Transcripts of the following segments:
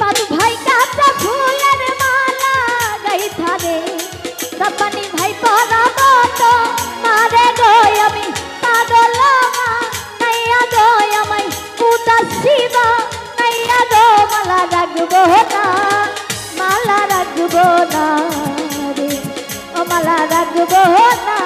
পাদু ভাই কাঁচা ফুলের মালা গাইথা রে রব্বানি ভাই পরাবো তো মারে গো আমি পাগল নাইয়া গো আমায় উদাসীব নাইয়া গো মালা রাখবো না রে ও মালা রাখবো না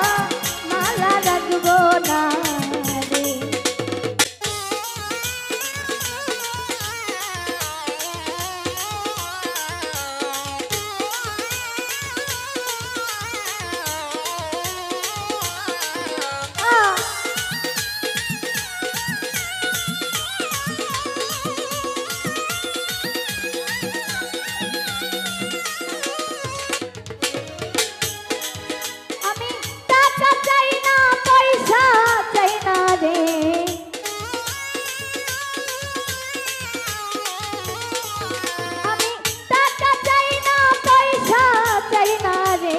রে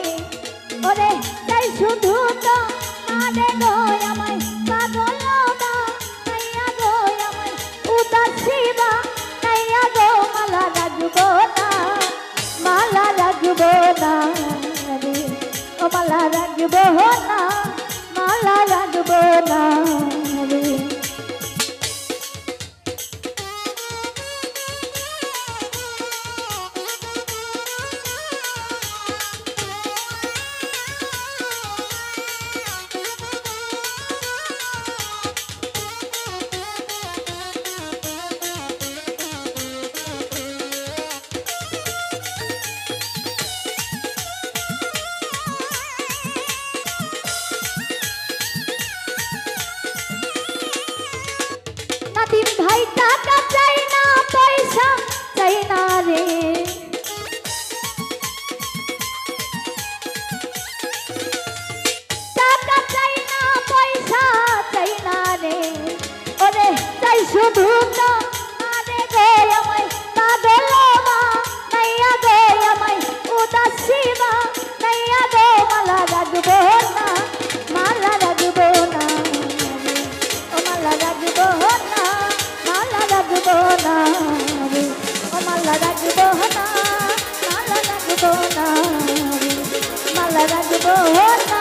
ওরে তাই শুধু তো মারে গো আমায় পাগল নাইয়া গো আমায় উদাসীব নাইয়া গো মালা রাখবো না রে ও মালা রাখবো না রে নাদিম ভাই টাকা চাই না পয়সা চাই না রে টাকা চাই না পয়সা চাই না রে ওরে চাই শুধু তো মারে গো আমায় পাগল নাইয়া গো আমায় উদাসীব নাইয়া গো মালা রাখবো না ও মালা রাখবো না রে ও মালা রাখবো না রে মালা রাখবো না